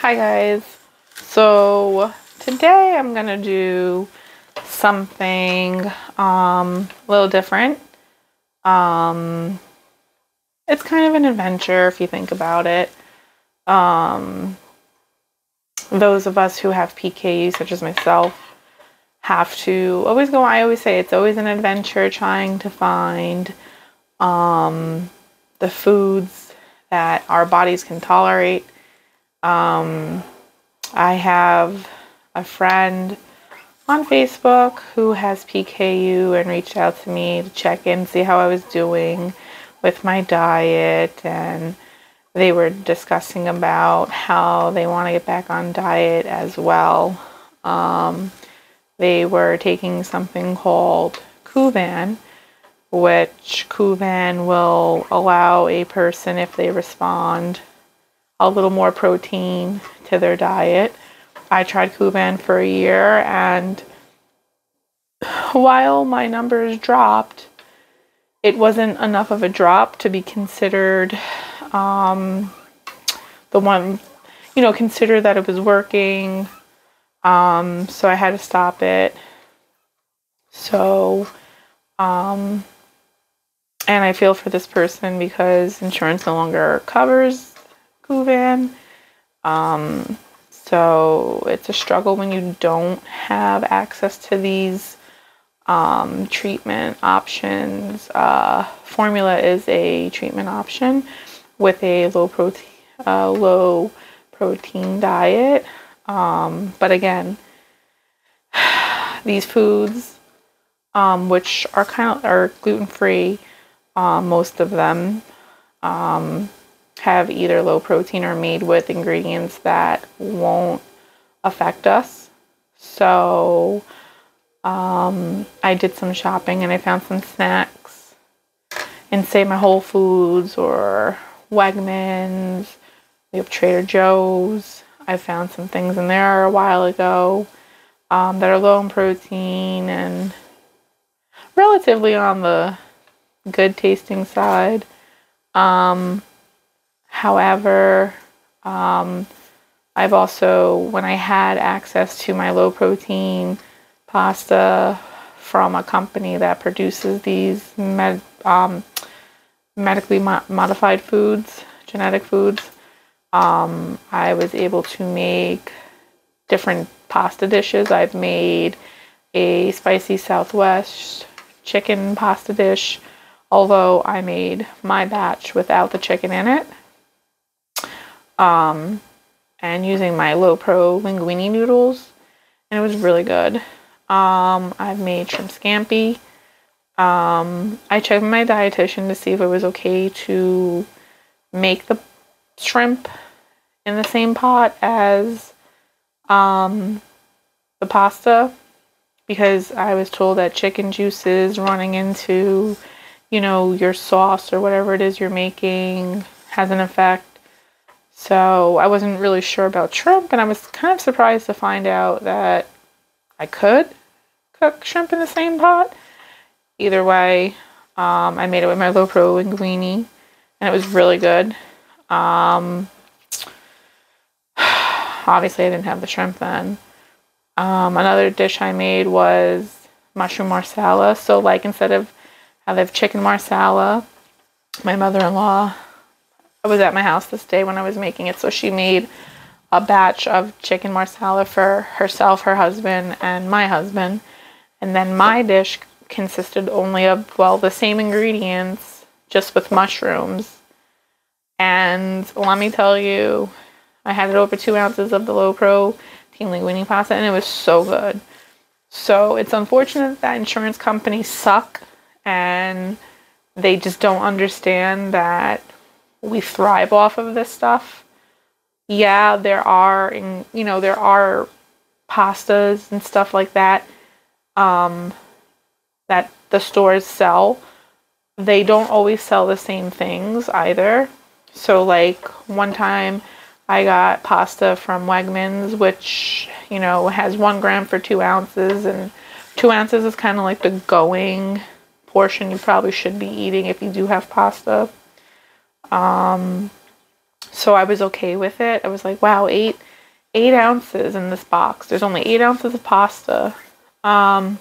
Hi guys. So today I'm gonna do something a little different. Um it's kind of an adventure if you think about it. Um those of us who have PKU, such as myself, have to always go. I always say it's always an adventure trying to find the foods that our bodies can tolerate. I have a friend on Facebook who has PKU and reached out to me to check in, see how I was doing with my diet, and they were discussing about how they want to get back on diet as well. They were taking something called Kuvan, which Kuvan will allow a person, if they respond, a little more protein to their diet. I tried Kuvan for a year, and while my numbers dropped, it wasn't enough of a drop to be considered the one, consider that it was working. So I had to stop it. So, and I feel for this person because insurance no longer covers Kuvan. So it's a struggle when you don't have access to these treatment options. Formula is a treatment option with a low protein diet. But again, these foods, which are gluten-free, most of them, have either low protein or made with ingredients that won't affect us. So I did some shopping and I found some snacks in, say, my Whole Foods or Wegmans. We have Trader Joe's. I found some things in there a while ago that are low in protein and relatively on the good tasting side. However, I've also, when I had access to my low protein pasta from a company that produces these medically modified foods, genetic foods, I was able to make different pasta dishes. I've made a spicy Southwest chicken pasta dish, although I made my batch without the chicken in it. And using my low pro linguine noodles, and it was really good. I've made shrimp scampi. I checked with my dietitian to see if it was okay to make the shrimp in the same pot as the pasta, because I was told that chicken juices running into, your sauce or whatever it is you're making has an effect. So I wasn't really sure about shrimp, and I was kind of surprised to find out that I could cook shrimp in the same pot. Either way, I made it with my low pro linguine, and it was really good. Obviously, I didn't have the shrimp then. Another dish I made was mushroom marsala. So, like, instead of how they have chicken marsala, my mother-in-law, I was at my house this day when I was making it, so she made a batch of chicken marsala for herself, her husband, and my husband. And then my dish consisted only of, the same ingredients, just with mushrooms. And let me tell you, I had it over 2 ounces of the low protein linguine pasta, and it was so good. So it's unfortunate that insurance companies suck, and they just don't understand that we thrive off of this stuff. Yeah, there are pastas and stuff like that that the stores sell. They don't always sell the same things either. So, like, one time I got pasta from Wegmans, which, has 1 gram for 2 ounces, and 2 ounces is kind of like the going portion you probably should be eating if you do have pasta. So I was okay with it. I was like, wow, eight ounces in this box. There's only 8 ounces of pasta for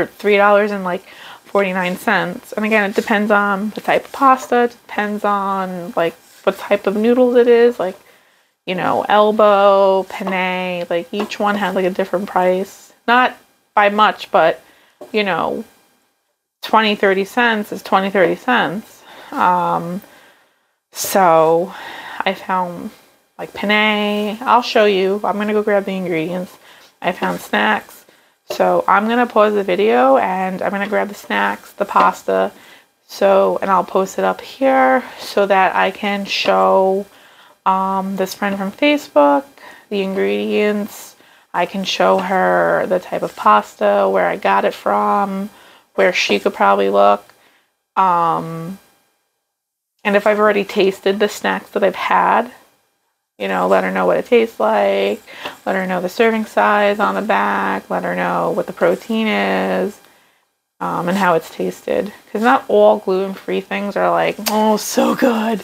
$3.49. And again, it depends on the type of pasta. It depends on like what type of noodles it is. Like, you know, elbow, penne. Like each one had like a different price. Not by much, but you know, 20-30 cents is 20-30 cents. So I found like penne. I'll show you. I'm gonna go grab the ingredients. I found snacks. So I'm gonna pause the video and I'm gonna grab the snacks, the pasta. So, and I'll post it up here so that I can show this friend from Facebook the ingredients. I can show her the type of pasta, where I got it from, where she could probably look. And if I've already tasted the snacks that I've had, you know, let her know what it tastes like, let her know the serving size on the back, let her know what the protein is, and how it's tasted. Because not all gluten-free things are like, oh, so good.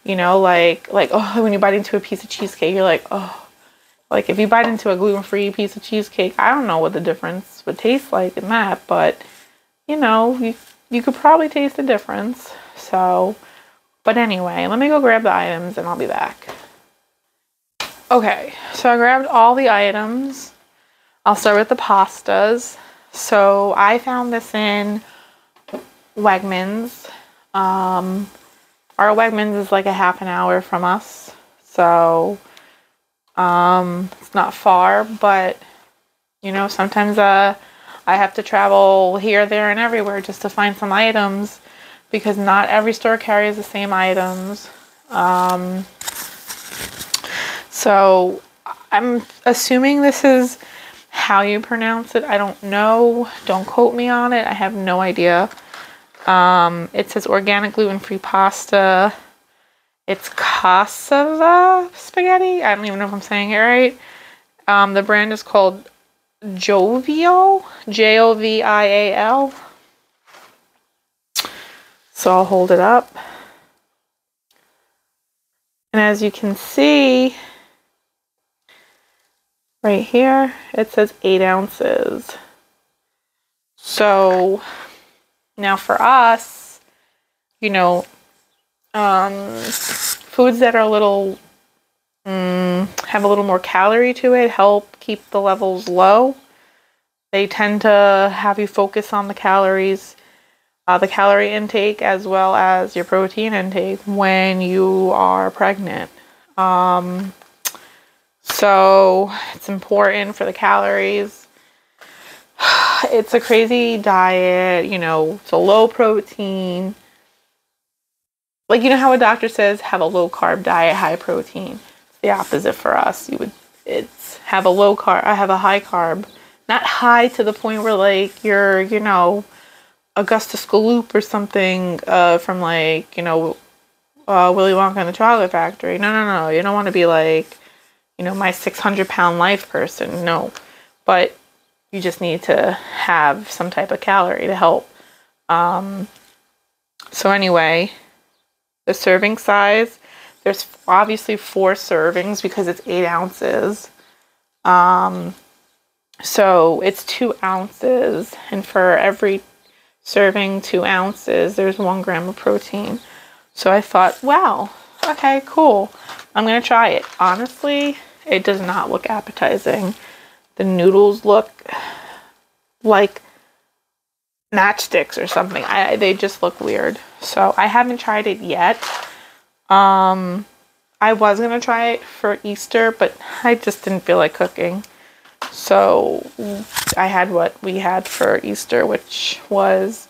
You know, like, oh, when you bite into a piece of cheesecake, you're like, oh. Like, if you bite into a gluten-free piece of cheesecake, I don't know what the difference would taste like in that, but, you know, you could probably taste the difference. So, but anyway, let me go grab the items and I'll be back. Okay, so I grabbed all the items. I'll start with the pastas. So I found this in Wegmans. Our Wegmans is like a half an hour from us. So it's not far, but you know, sometimes I have to travel here, there, and everywhere just to find some items because not every store carries the same items. So I'm assuming this is how you pronounce it. I don't know. Don't quote me on it. I have no idea. It says organic gluten-free pasta. It's cassava spaghetti. I don't even know if I'm saying it right. The brand is called Jovial. Jovial. So I'll hold it up. And as you can see, right here, it says 8 ounces. So now for us, you know, foods that are a little, have a little more calorie to it help keep the levels low. They tend to have you focus on the calories, the calorie intake, as well as your protein intake when you are pregnant. So it's important for the calories. It's a crazy diet, you know, it's a low protein. Like, you know how a doctor says have a low carb diet, high protein. It's the opposite for us. It's have a low carb, I have a high carb. Not high to the point where like you're, you know, Augustus Gloop or something from like, you know, Willy Wonka and the Chocolate Factory. No. You don't want to be like, you know, my 600-pound life person. No. But you just need to have some type of calorie to help. So anyway, the serving size, there's obviously 4 servings because it's 8 ounces. So it's 2 ounces. And for every serving 2 ounces, there's 1 gram of protein. So I thought, wow, okay, cool. I'm going to try it. Honestly, it does not look appetizing. The noodles look like matchsticks or something. They just look weird. So I haven't tried it yet. I was going to try it for Easter, but I just didn't feel like cooking. So I had what we had for Easter, which was,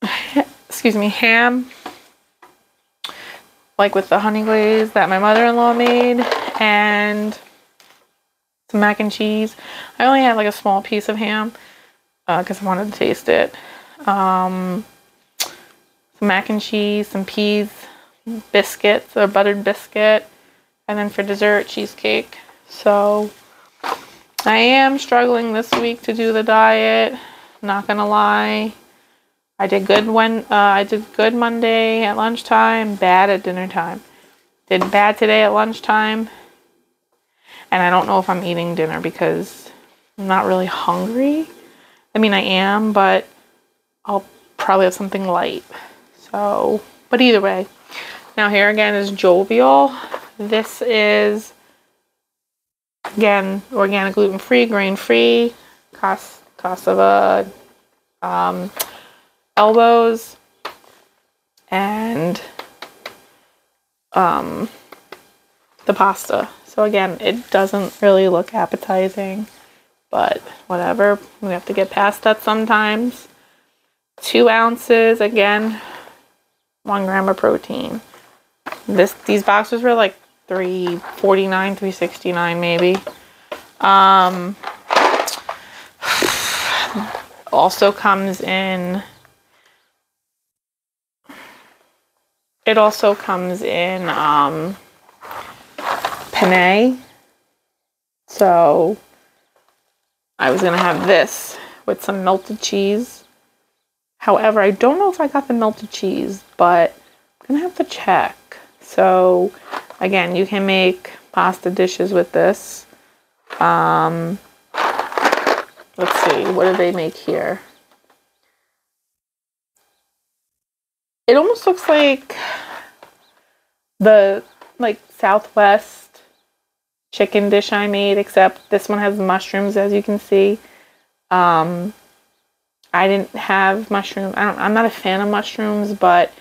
ham, like with the honey glaze that my mother-in-law made, and some mac and cheese. I only had like a small piece of ham because I wanted to taste it. Some mac and cheese, some peas, biscuits, a buttered biscuit, and then for dessert, cheesecake. So I am struggling this week to do the diet. Not gonna lie. I did good Monday at lunchtime, bad at dinner time. Did bad today at lunchtime. And I don't know if I'm eating dinner because I'm not really hungry. I mean, I am, but I'll probably have something light. So, but either way. Now here again is Jovial. This is, again, organic, gluten-free, grain-free, cassava, elbows, and the pasta. So again, it doesn't really look appetizing, but whatever. We have to get past that sometimes. 2 ounces, again, 1 gram of protein. These boxes were like $3.49, $3.69 maybe. Also comes in. It also comes in penne. So I was gonna have this with some melted cheese. However, I don't know if I got the melted cheese, but I'm gonna have to check. So again, you can make pasta dishes with this. Let's see, what do they make here? It almost looks like the Southwest chicken dish I made, except this one has mushrooms, as you can see. I didn't have mushrooms. I'm not a fan of mushrooms, but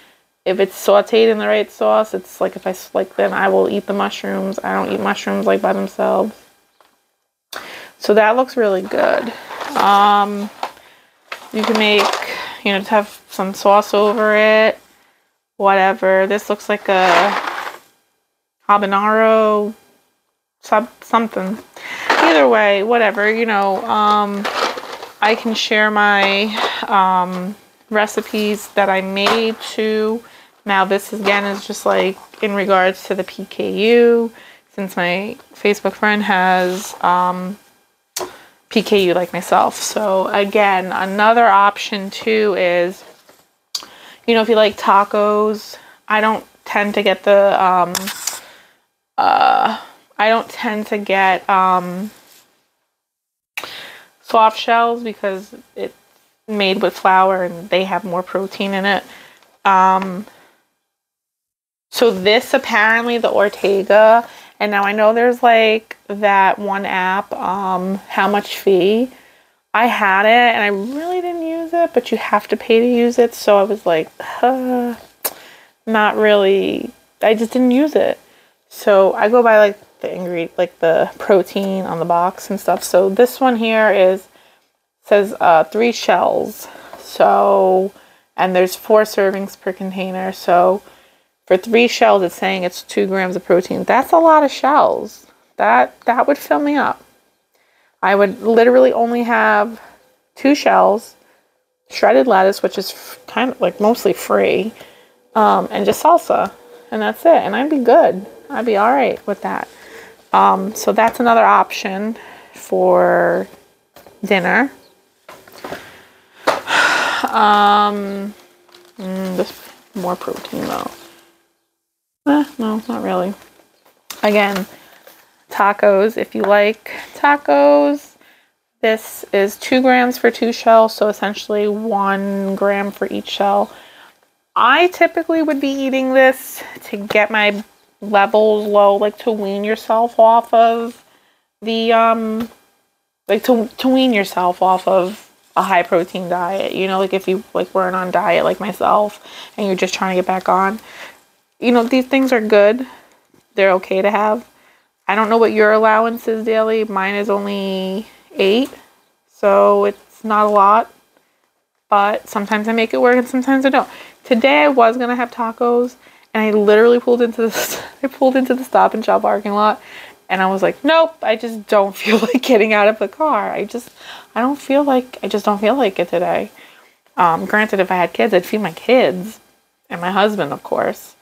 if it's sauteed in the right sauce, it's like if I like, then I will eat the mushrooms. I don't eat mushrooms like by themselves. So that looks really good. You can make, just have some sauce over it, whatever. This looks like a habanero something. Either way, whatever, I can share my recipes that I made too. Now this again is just like in regards to the PKU, since my Facebook friend has PKU like myself. So again, another option too is, if you like tacos, I don't tend to get soft shells because it's made with flour and they have more protein in it. So this apparently, the Ortega, and now I know there's like that one app, How Much Fee. I had it and I really didn't use it, but you have to pay to use it. So I was like, not really. I just didn't use it. So I go by like the ingredient, like the protein on the box and stuff. So this one here says 3 shells. So, and there's 4 servings per container. So for 3 shells, it's saying it's 2 grams of protein. That's a lot of shells. That would fill me up. I would literally only have 2 shells, shredded lettuce, which is kind of like mostly free, and just salsa, and that's it. And I'd be good. I'd be all right with that. So that's another option for dinner. Just more protein though. No, not really. Again, tacos. If you like tacos, this is 2 grams for 2 shells, so essentially 1 gram for each shell. I typically would be eating this to get my levels low, like to wean yourself off of the to wean yourself off of a high protein diet. Like if you weren't on diet like myself and you're just trying to get back on. These things are good. They're okay to have. I don't know what your allowance is daily. Mine is only 8, so it's not a lot. But sometimes I make it work and sometimes I don't. Today I was gonna have tacos, and I literally pulled into the Stop and Shop parking lot, and I was like, nope, I just don't feel like getting out of the car. I just don't feel like it today. Granted, if I had kids, I'd feed my kids and my husband, of course.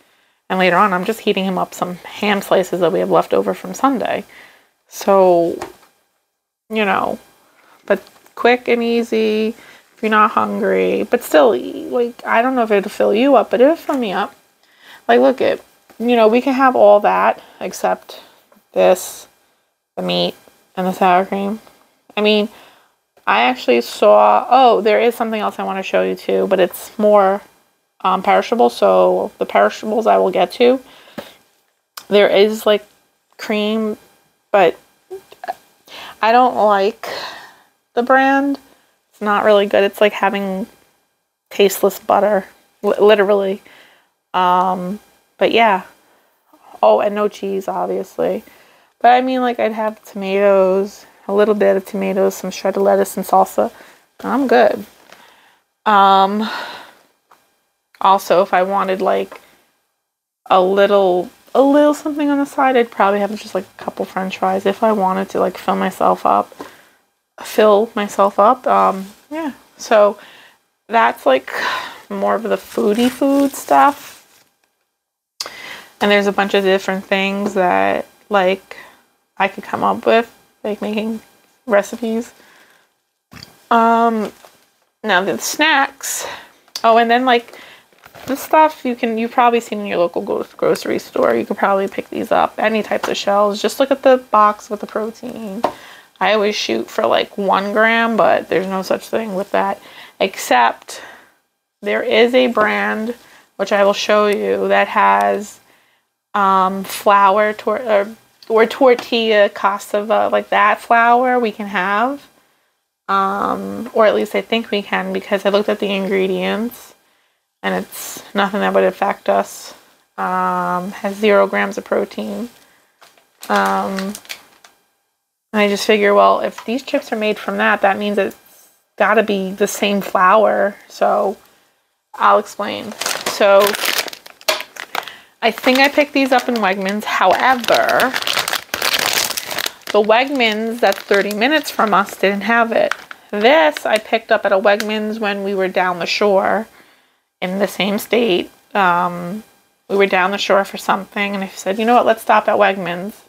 And later on, I'm just heating him up some ham slices that we have left over from Sunday. So, but quick and easy if you're not hungry. But still, I don't know if it'll fill you up, but it'll fill me up. Look at, you know, we can have all that except this, the meat, and the sour cream. I mean, I actually saw, oh, there is something else I want to show you too, but it's more perishable, so the perishables I will get to. There is like cream, but I don't like the brand. It's not really good. It's like having tasteless butter, literally. But yeah. Oh, and no cheese, obviously. But I mean, like, I'd have tomatoes, a little bit of tomatoes, some shredded lettuce and salsa. I'm good. Also, if I wanted like a little something on the side, I'd probably have just like a couple French fries if I wanted to like fill myself up. Yeah. So that's like more of the foodie food stuff. And there's a bunch of different things that like I could come up with, like making recipes. Now the snacks. Oh, and then like the stuff you've probably seen in your local grocery store. You could probably pick these up. Any types of shells. Just look at the box with the protein. I always shoot for like 1 gram, but there's no such thing with that. Except there is a brand, which I will show you, that has flour or tortilla cassava, like that flour we can have. Or at least I think we can, because I looked at the ingredients and it's nothing that would affect us. Has 0 grams of protein. And I just figure, well, if these chips are made from that, that means it's got to be the same flour. So I'll explain. So I think I picked these up in Wegmans. However, the Wegmans that's 30 minutes from us didn't have it. This I picked up at a Wegmans when we were down the shore in the same state. We were down the shore for something, and I said, you know what, let's stop at Wegmans.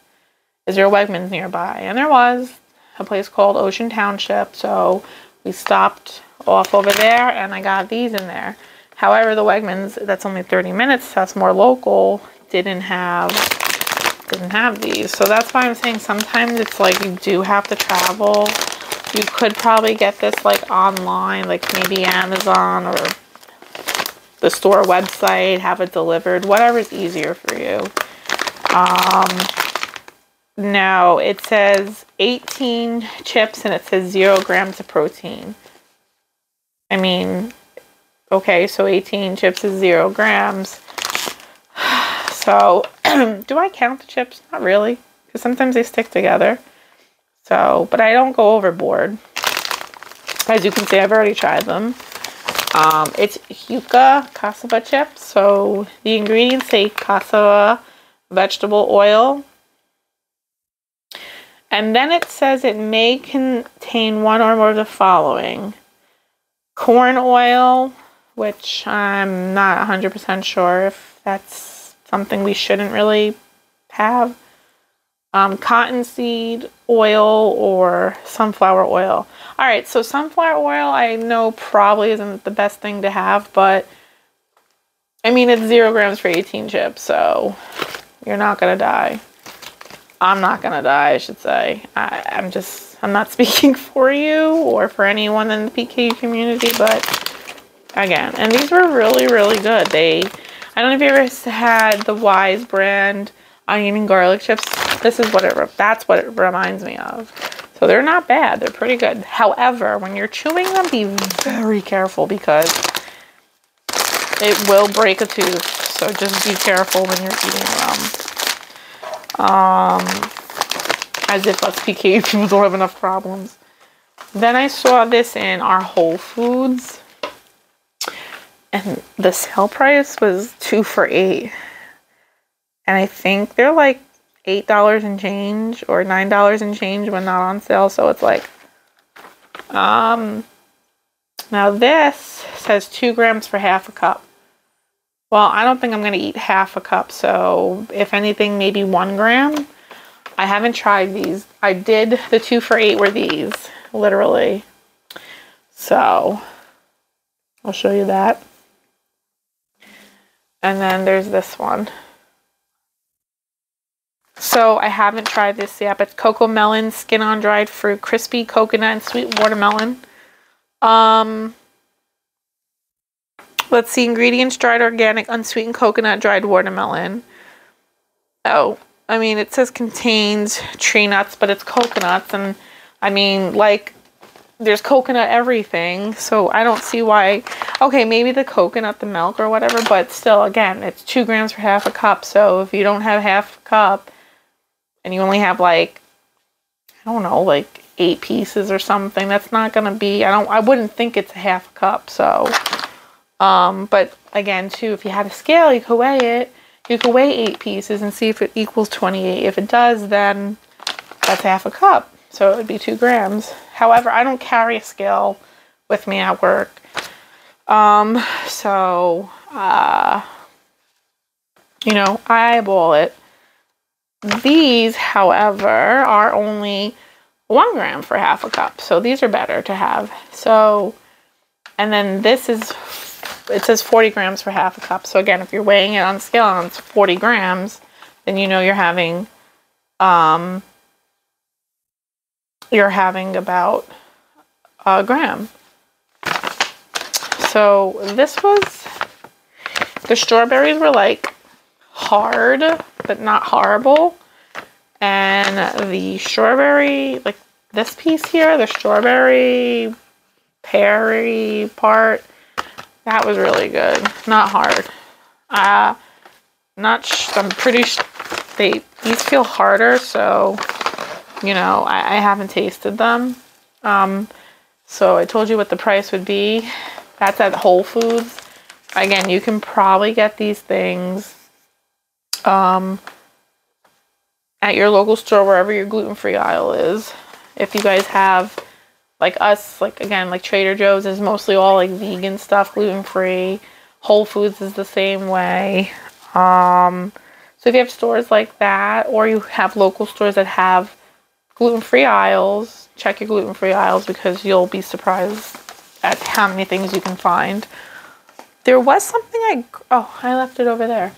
Is there a Wegmans nearby? And there was a place called Ocean Township. So we stopped off over there, and I got these in there. However, the Wegmans that's only 30 minutes, that's more local, didn't have these. So that's why I'm saying sometimes it's like you do have to travel. You could probably get this like online, like maybe Amazon or the store website, have it delivered, whatever's easier for you. No, it says 18 chips and it says 0 grams of protein. I mean, okay, so 18 chips is 0 grams. So, do I count the chips? Not really, because sometimes they stick together. So, but I don't go overboard. As you can see, I've already tried them. It's yuca cassava chips. So, the ingredients say cassava, vegetable oil. And then it says it may contain 1 or more of the following. Corn oil, which I'm not 100% sure if that's something we shouldn't really have. Cottonseed oil or sunflower oil. All right, so sunflower oil I know probably isn't the best thing to have, but I mean, it's 0 grams for 18 chips, so you're not going to die. I'm not going to die, I should say. I'm not speaking for you or for anyone in the PKU community, but again, and these were really, really good. I don't know if you ever had the Wise brand onion and garlic chips. That's what it reminds me of. So they're not bad. They're pretty good. However, when you're chewing them, be very careful because it will break a tooth. So just be careful when you're eating them. As if us PKU people don't have enough problems. Then I saw this in our Whole Foods. And the sale price was 2 for $8. And I think they're like $8 and change or $9 and change when not on sale. So it's like, now this says 2 grams for half a cup. Well, I don't think I'm going to eat half a cup. So if anything, maybe 1 gram. I haven't tried these. I did the 2 for $8 were these, literally. So I'll show you that. And then there's this one. So I haven't tried this yet, but cocoa melon, skin on dried fruit, crispy coconut, and sweet watermelon. Let's see, ingredients: dried organic, unsweetened coconut, dried watermelon. Oh, I mean, it says contains tree nuts, but it's coconuts, and I mean, like, there's coconut everything, so I don't see why. Okay, maybe the coconut, the milk or whatever, but still, again, it's 2 grams for half a cup. So if you don't have half a cup and you only have, like, I don't know, like 8 pieces or something, that's not gonna be, I wouldn't think it's a half a cup. So but again, too, if you had a scale, you could weigh it. You could weigh 8 pieces and see if it equals 28. If it does, then that's half a cup. So it would be 2 grams. However, I don't carry a scale with me at work. You know, I eyeball it. These, however, are only 1 gram for half a cup. So these are better to have. So, and then this is, it says 40 grams for half a cup. So again, if you're weighing it on scale and it's 40 grams, then you know you're having about a gram. So this was, the strawberries were like hard, but not horrible. And the strawberry, like this piece here, the strawberry berry part, that was really good. Not hard. I'm pretty sure these feel harder, so you know, I haven't tasted them. So I told you what the price would be. That's at Whole Foods. Again, you can probably get these things at your local store, wherever your gluten-free aisle is. If you guys have, like us, like again, like Trader Joe's is mostly all like vegan stuff, gluten-free. Whole Foods is the same way. So if you have stores like that, or you have local stores that have gluten-free aisles, check your gluten-free aisles, because you'll be surprised at how many things you can find. There was something I left it over there.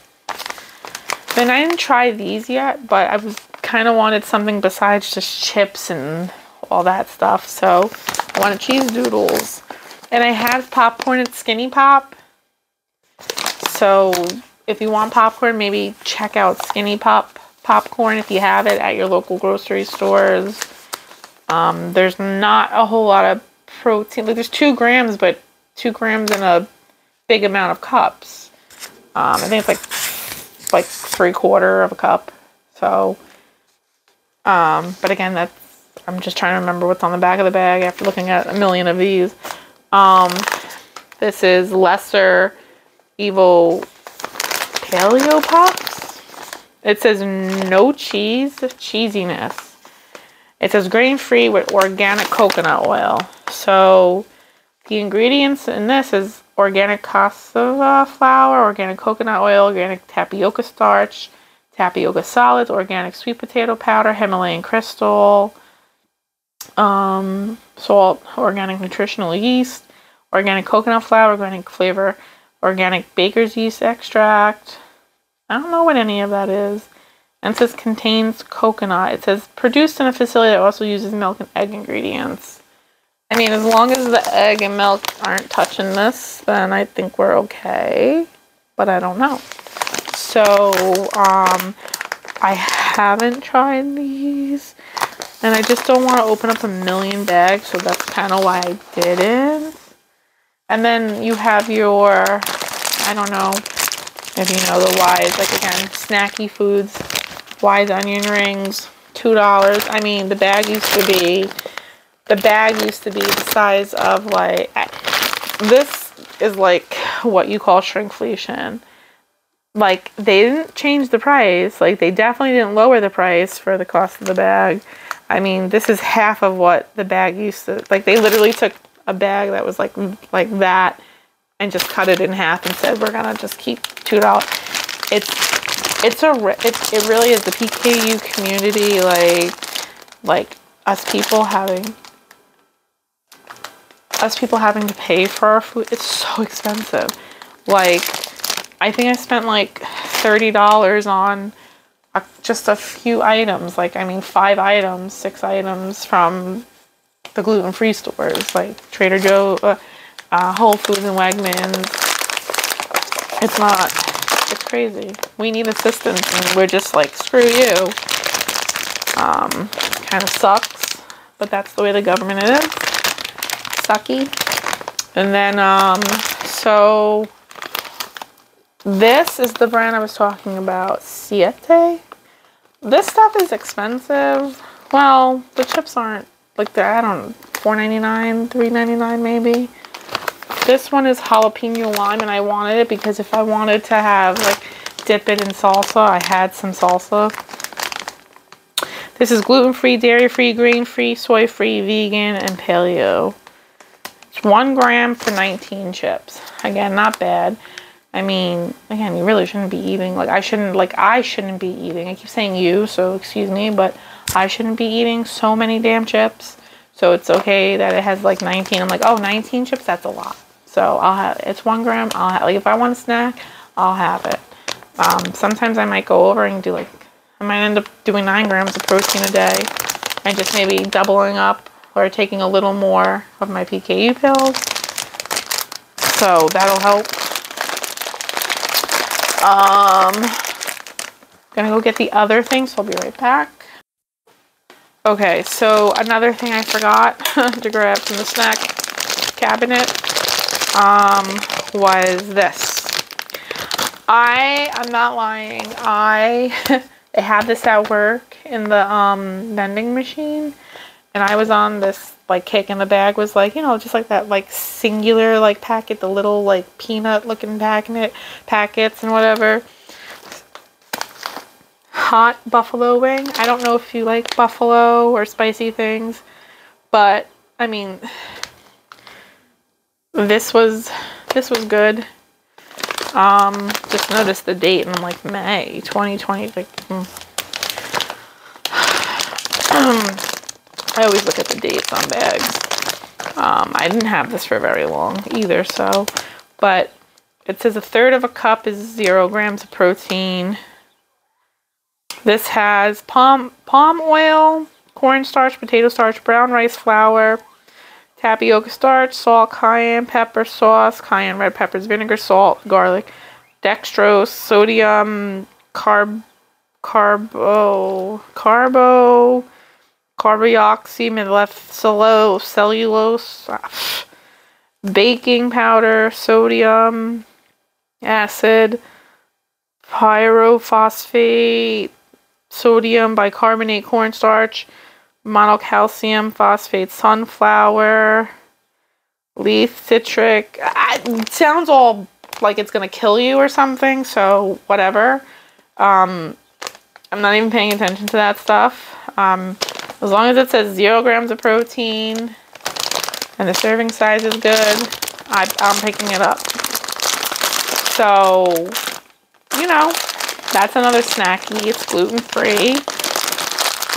And I didn't try these yet, but I kind of wanted something besides just chips and all that stuff. So I wanted cheese doodles. And I had popcorn at Skinny Pop. So if you want popcorn, maybe check out Skinny Pop popcorn if you have it at your local grocery stores. There's not a whole lot of protein. Like there's 2 grams, but 2 grams in a big amount of cups. I think it's like 3/4 of a cup. So, but again, I'm just trying to remember what's on the back of the bag after looking at a million of these. This is Lesser Evil Paleo Pops. It says no cheesiness. It says grain-free with organic coconut oil. So the ingredients in this is organic cassava flour, organic coconut oil, organic tapioca starch, tapioca solids, organic sweet potato powder, Himalayan crystal, salt, organic nutritional yeast, organic coconut flour, organic flavor, organic baker's yeast extract. I don't know what any of that is. And it says contains coconut. It says produced in a facility that also uses milk and egg ingredients. I mean, as long as the egg and milk aren't touching this, then I think we're okay. But I don't know. So, I haven't tried these. And I just don't want to open up a million bags, so that's kind of why I didn't. And then you have your, I don't know if you know the Wise, like again, snacky foods, Wise onion rings, $2. I mean, the bag used to be the size of like, this is like what you call shrinkflation. Like, they didn't change the price. Like, they definitely didn't lower the price for the cost of the bag. I mean, this is half of what the bag used to, like, they literally took a bag that was like that and just cut it in half and said, we're gonna just keep $2. It really is the PKU community, like us people having to pay for our food. It's so expensive. Like, I think I spent like $30 on just a few items, like, I mean, 5 items, 6 items from the gluten-free stores, like Trader Joe, Whole Foods and Wegmans. It's crazy. We need assistance, and we're just like, screw you. Kind of sucks, but that's the way the government is. Sucky. And then, so this is the brand I was talking about, Siete. This stuff is expensive. Well, the chips aren't like they're, I don't know, $4.99, $3.99 maybe. This one is jalapeno lime, and I wanted it because if I wanted to have, like, dip it in salsa, I had some salsa. This is gluten-free, dairy-free, grain-free, soy-free, vegan, and paleo. It's 1 gram for 19 chips. Again, not bad. I mean, again, you really shouldn't be eating, I shouldn't be eating. I keep saying you, so excuse me, but I shouldn't be eating so many damn chips. So it's okay that it has like 19. I'm like, oh, 19 chips, that's a lot. So I'll have, it's 1 gram. I'll have, like, if I want a snack, I'll have it. Sometimes I might go over and do I might end up doing 9 grams of protein a day and just maybe doubling up or taking a little more of my PKU pills. So that'll help. Gonna go get the other thing, so I'll be right back. Okay, so another thing I forgot to grab from the snack cabinet was this. I'm not lying. I had this at work in the vending machine, and I was on this kick, and the bag was just like that singular packet, the little peanut looking packets and whatever. Hot buffalo wing. I don't know if you like buffalo or spicy things, but I mean, this was good. Just noticed the date, and I'm like, May 2020. I always look at the dates on bags. I didn't have this for very long either, so, but it says 1/3 of a cup is 0 grams of protein. This has palm oil, cornstarch, potato starch, brown rice flour, tapioca starch, salt, cayenne pepper sauce, cayenne red peppers, vinegar, salt, garlic, dextrose, sodium, carboxymethylcellulose, baking powder, sodium, acid, pyrophosphate, sodium bicarbonate, cornstarch, monocalcium phosphate, sunflower, leaf citric. It sounds all like it's gonna kill you or something, so whatever. I'm not even paying attention to that stuff. As long as it says 0 grams of protein and the serving size is good, I'm picking it up. So, that's another snacky. It's gluten-free.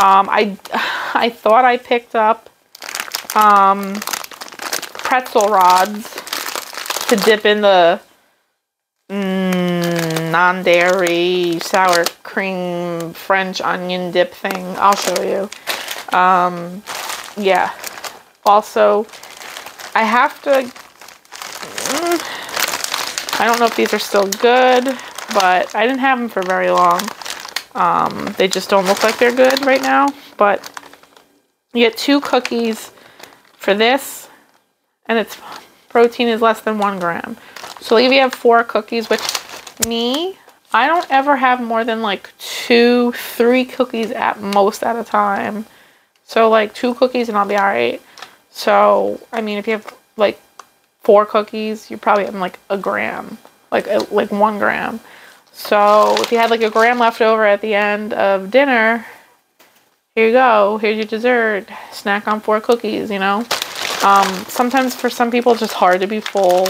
I thought I picked up pretzel rods to dip in the non-dairy sour cream French onion dip thing. I'll show you. Yeah. Also, I have to... I don't know if these are still good, but I didn't have them for very long. They just don't look like they're good right now. But you get 2 cookies for this, and its protein is less than 1 gram. So if you have 4 cookies, which I don't ever have more than 2, 3 cookies at most at a time. So 2 cookies and I'll be alright. So, I mean, if you have 4 cookies, you're probably having a gram, 1 gram. So if you had a gram left over at the end of dinner, here you go. Here's your dessert. Snack on 4 cookies, Sometimes for some people it's just hard to be full.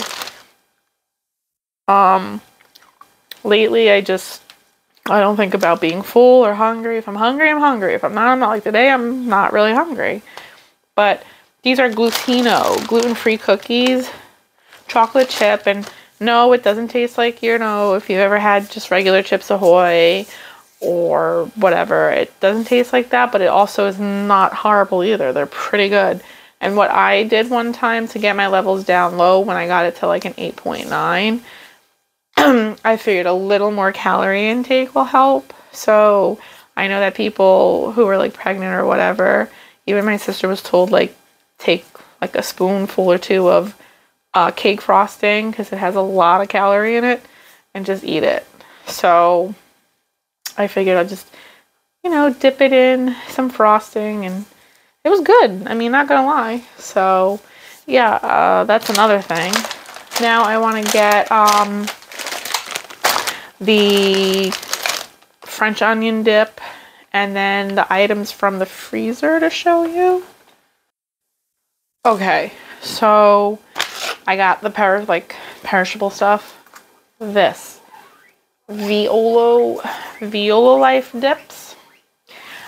Lately I don't think about being full or hungry. If I'm hungry, I'm hungry. If I'm not, I'm not. Today I'm not really hungry. But these are gluten-free cookies, chocolate chip, and no, it doesn't taste like, if you've ever had just regular Chips Ahoy or whatever. It doesn't taste like that, but it also is not horrible either. They're pretty good. And what I did one time to get my levels down low when I got it to like an 8.9, I figured a little more calorie intake will help. So I know that people who are like pregnant or whatever, even my sister was told like take like a spoonful or two of cake frosting because it has a lot of calorie in it, and just eat it. So I figured I'd just, dip it in some frosting, and it was good. I mean, not gonna lie. So yeah, that's another thing. Now I want to get the French onion dip, and then the items from the freezer to show you. Okay, so I got the perishable stuff. This Violo Life dips.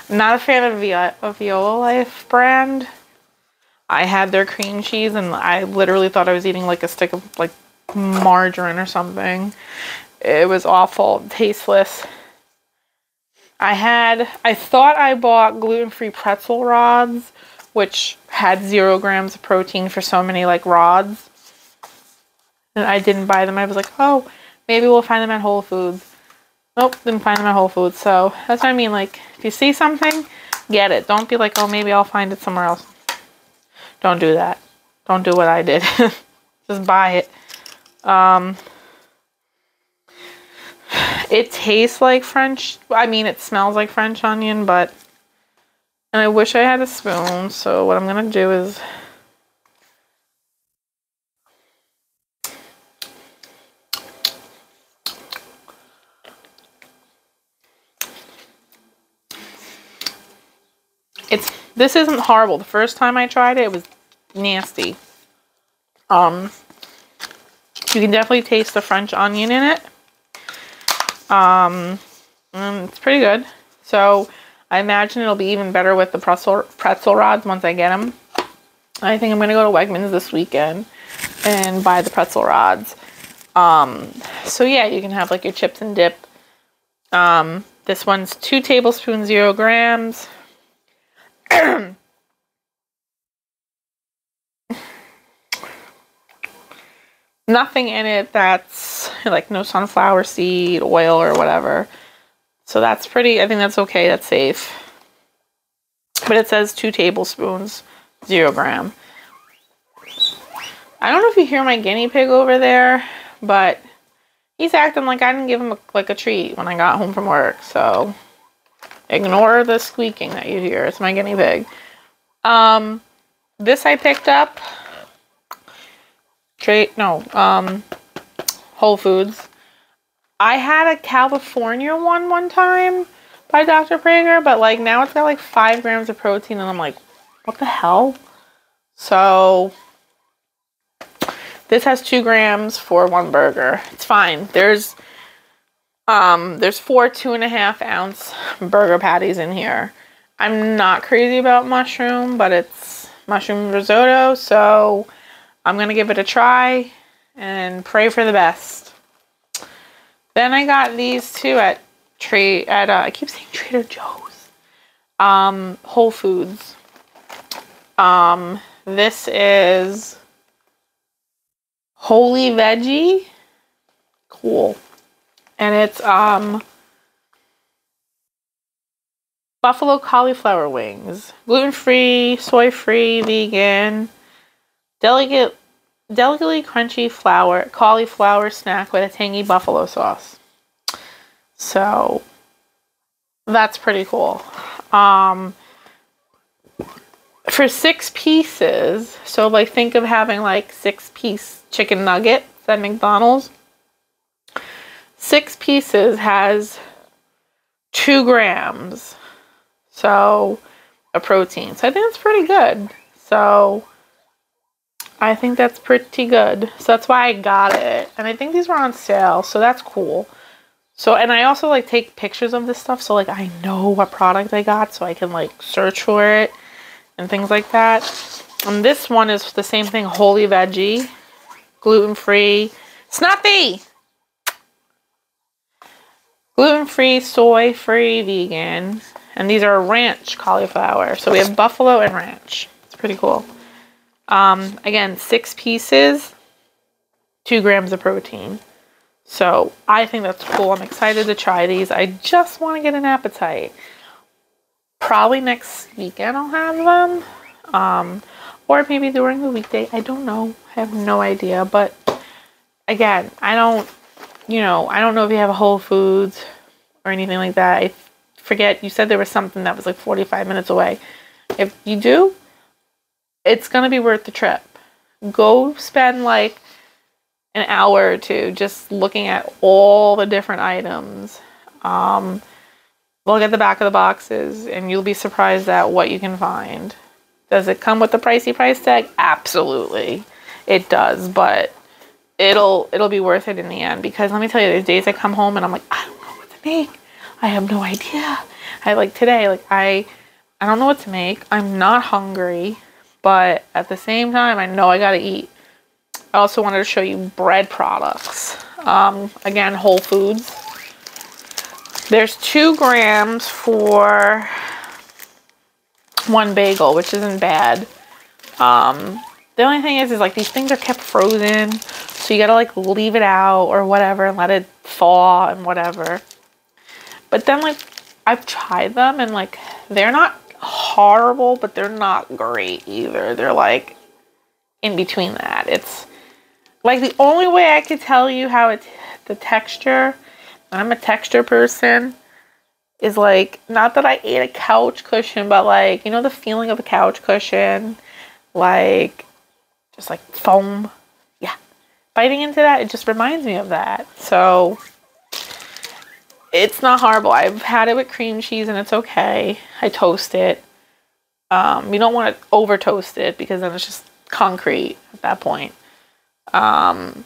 I'm not a fan of Violo Life brand. I had their cream cheese and I literally thought I was eating like a stick of like margarine or something. It was awful, tasteless. I thought I bought gluten-free pretzel rods, which had 0 grams of protein for so many like rods. And I didn't buy them. I was like, oh, maybe we'll find them at Whole Foods. Nope, didn't find them at Whole Foods. So that's what I mean. Like, if you see something, get it. Don't be like, oh, maybe I'll find it somewhere else. Don't do that. Don't do what I did. Just buy it. It tastes like French. I mean, it smells like French onion, and I wish I had a spoon. So what I'm going to do is this isn't horrible. The first time I tried it, it was nasty. You can definitely taste the French onion in it. It's pretty good. So I imagine it'll be even better with the pretzel rods once I get them. I think I'm going to go to Wegmans this weekend and buy the pretzel rods. So yeah, you can have like your chips and dip. This one's 2 tablespoons, 0 grams. Nothing in it that's like no sunflower seed oil or whatever. So that's pretty, I think that's okay. That's safe. But it says 2 tablespoons, 0 gram. I don't know if you hear my guinea pig over there, but he's acting like I didn't give him a treat when I got home from work. So ignore the squeaking that you hear. It's my guinea pig. This I picked up. Whole Foods. I had a California one time by Dr. Prager, but like now it's got like 5 grams of protein, and I'm like, what the hell? So this has 2 grams for 1 burger. It's fine. There's 4 2.5 ounce burger patties in here. I'm not crazy about mushroom, but it's mushroom risotto, so I'm gonna give it a try and pray for the best. Then I got these two at I keep saying Trader Joe's. Whole Foods. This is Holy Veggie. Cool. And it's buffalo cauliflower wings. Gluten-free, soy-free, vegan. Delicately crunchy cauliflower snack with a tangy buffalo sauce. So that's pretty cool. For 6 pieces, so like think of having like 6-piece chicken nuggets at McDonald's. 6 pieces has 2 grams. So of protein. So I think that's pretty good. So I think that's pretty good. So that's why I got it. And I think these were on sale. So that's cool. So, and I also like take pictures of this stuff. So like I know what product I got. So I can like search for it and things like that. And this one is the same thing. Holy Veggie. Gluten-free. Snuffy! Gluten-free, soy-free, vegan. And these are ranch cauliflower. So we have buffalo and ranch. It's pretty cool. Again, 6 pieces, 2 grams of protein. So I think that's cool. I'm excited to try these. I just want to get an appetite. Probably next weekend I'll have them. Or maybe during the weekday. I don't know. I have no idea. But again, I don't know if you have a Whole Foods or anything like that. I forget. You said there was something that was like 45 minutes away. If you do, it's going to be worth the trip. Go spend like an hour or two just looking at all the different items. Look at the back of the boxes and you'll be surprised at what you can find. Does it come with the pricey price tag? Absolutely. It does, but it'll be worth it in the end, because let me tell you, there's days I come home and I'm like, I don't know what to make. I have no idea. I don't know what to make. I'm not hungry, but at the same time, I know I gotta eat. I also wanted to show you bread products. Again, Whole Foods. There's 2 grams for 1 bagel, which isn't bad. The only thing is like these things are kept frozen, so you gotta like leave it out or whatever and let it thaw and whatever. But then like I've tried them and like they're not horrible, but they're not great either. They're like in between that. It's like the only way I could tell you how the texture, and I'm a texture person, is like, not that I ate a couch cushion, but like, you know the feeling of a couch cushion? Like, just like foam. Yeah. Biting into that, it just reminds me of that. So, it's not horrible. I've had it with cream cheese and it's okay. I toast it. You don't want to over toast it because then it's just concrete at that point. And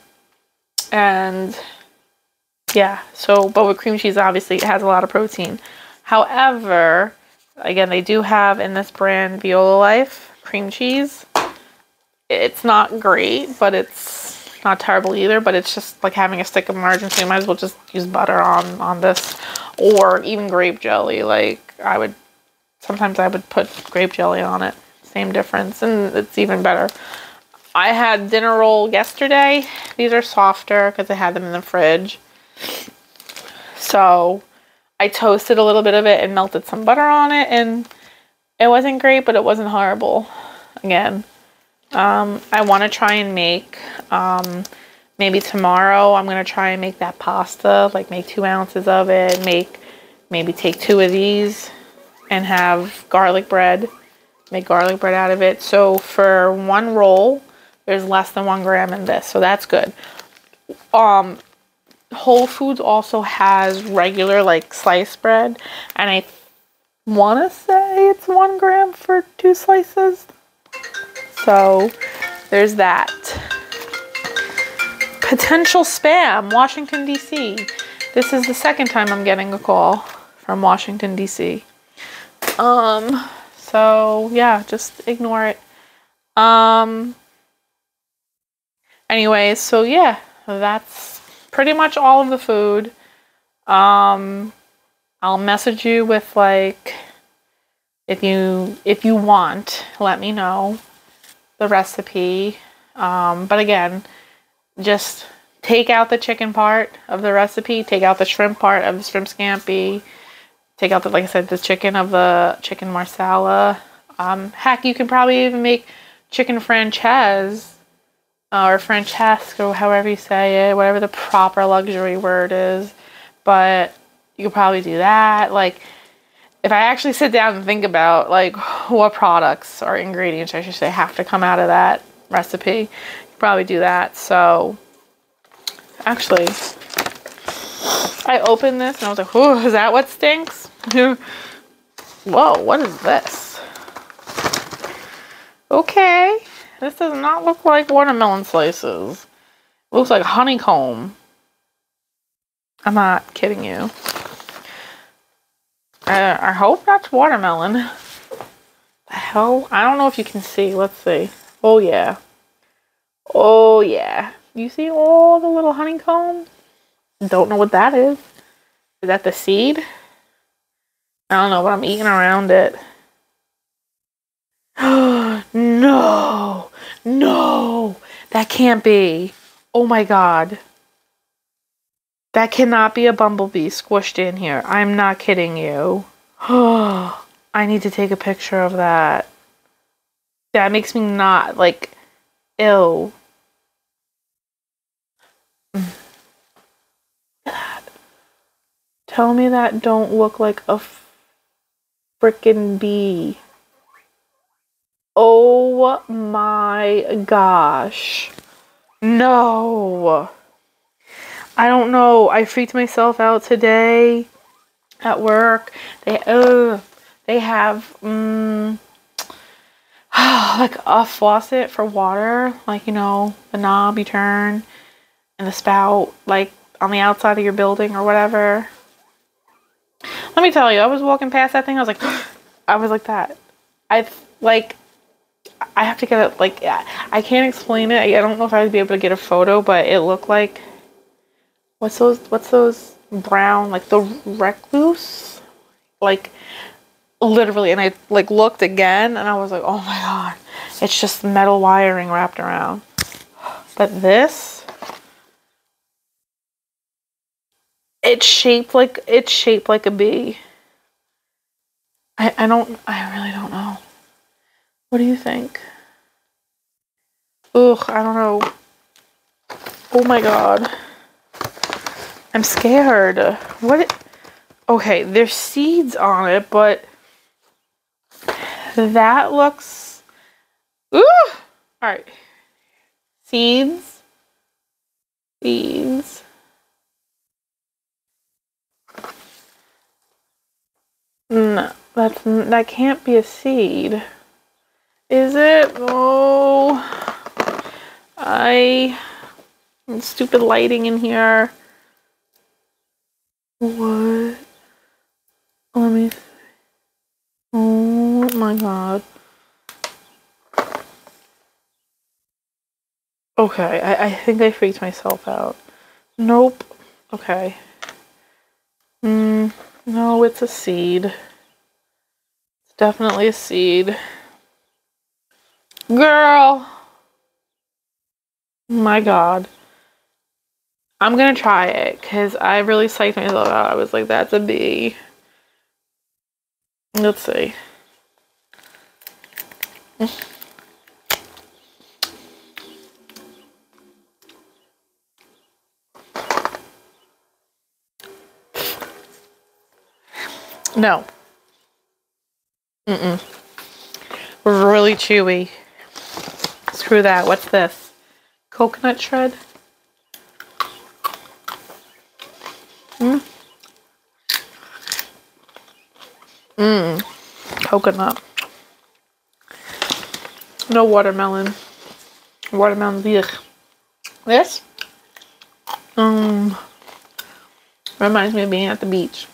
yeah, so, but with cream cheese, obviously it has a lot of protein. However, again, they do have in this brand Viola Life cream cheese. It's not great, but it's not terrible either, but it's just like having a stick of margarine, so you might as well just use butter on this, or even grape jelly. Like sometimes I would put grape jelly on it. Same difference, and it's even better. I had dinner roll yesterday. These are softer because I had them in the fridge. So I toasted a little bit of it and melted some butter on it, and it wasn't great, but it wasn't horrible. Again, I want to try and make, maybe tomorrow I'm going to try and make that pasta, like make 2 ounces of it, maybe take 2 of these and have garlic bread, make garlic bread out of it. So for 1 roll, there's less than 1 gram in this, so that's good. Whole Foods also has regular like sliced bread, and I want to say it's 1 gram for 2 slices. So there's that. Potential spam, Washington, D.C. This is the second time I'm getting a call from Washington, D.C. So yeah, just ignore it. Anyways, so yeah, that's pretty much all of the food. I'll message you with like, if you want, let me know the recipe. But again, just take out the chicken part of the recipe, take out the shrimp part of the shrimp scampi, take out the, like I said, the chicken of the chicken marsala. Heck, you can probably even make chicken franchise or francesque, or however you say it, whatever the proper luxury word is. But you could probably do that. Like, if I actually sit down and think about like what products or ingredients, I should say, have to come out of that recipe, you could probably do that. So actually, I opened this and I was like, "Oh, is that what stinks?" Whoa, what is this? Okay, this does not look like watermelon slices. It looks like honeycomb. I'm not kidding you. I hope that's watermelon. The hell? I don't know if you can see. Let's see. Oh, yeah. Oh, yeah. You see all the little honeycomb? Don't know what that is. Is that the seed? I don't know, but I'm eating around it. No! No! That can't be. Oh my god. That cannot be a bumblebee squished in here. I'm not kidding you. I need to take a picture of that. That makes me not, like, ew. Tell me that don't look like a frickin' bee. Oh my gosh. No. I don't know. I freaked myself out today at work. They have like a faucet for water, like, you know, the knob you turn and the spout, like on the outside of your building or whatever. Let me tell you, I was walking past that thing. I was like, I was like that. I have to get it. Like, I can't explain it. I don't know if I would be able to get a photo, but it looked like, what's those brown, like the recluse, like literally. And I like looked again, and I was like, oh my god, it's just metal wiring wrapped around. But this, it's shaped like a bee. I really don't know. What do you think? Ugh, I don't know. Oh my god. I'm scared. Okay, there's seeds on it, but that looks... Ooh! Alright. Seeds. Seeds. No, that can't be a seed. Is it? Oh, stupid lighting in here. What? Let me see. Oh my god. Okay, I think I freaked myself out. Nope. Okay. No, it's a seed. It's definitely a seed. Girl! My god. I'm gonna try it, because I really psyched myself out. I was like, that's a bee. Let's see. No. Really chewy. Screw that. What's this? Coconut shred? Coconut. No watermelon. Watermelon, yuck. This? Reminds me of being at the beach.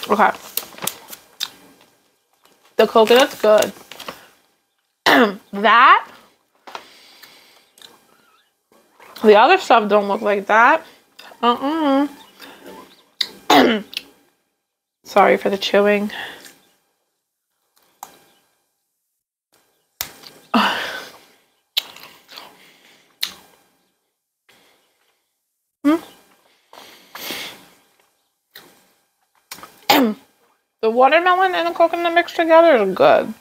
Okay. The coconut's good. That? The other stuff don't look like that. Sorry for the chewing. The watermelon and the coconut mixed together is good.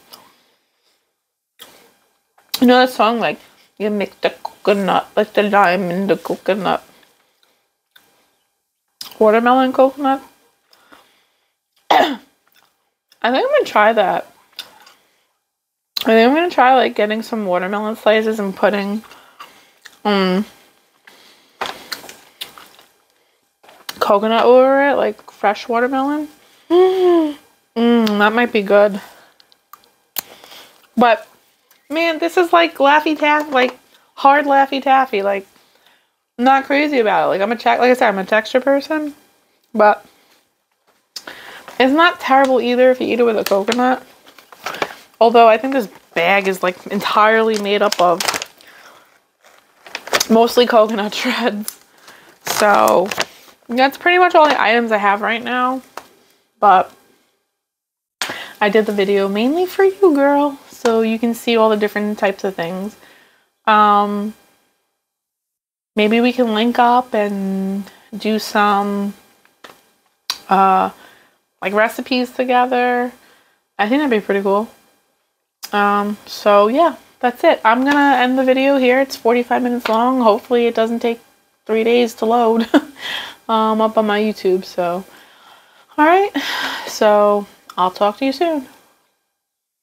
You know that song, like, you mix the coconut, like the lime in the coconut. Watermelon coconut. I think I'm gonna try that. I think I'm gonna try, like, getting some watermelon slices and putting coconut over it, like fresh watermelon. That might be good. But man, this is like Laffy Taffy, like hard Laffy Taffy. Like, I'm not crazy about it. Like, like I said, I'm a texture person, but it's not terrible either if you eat it with a coconut. Although I think this bag is like entirely made up of mostly coconut shreds. So that's pretty much all the items I have right now. But I did the video mainly for you, girl, so you can see all the different types of things. Maybe we can link up and do some like recipes together. I think that'd be pretty cool. So yeah, that's it. I'm gonna end the video here. It's 45 minutes long. Hopefully it doesn't take 3 days to load up on my YouTube. So all right, so I'll talk to you soon.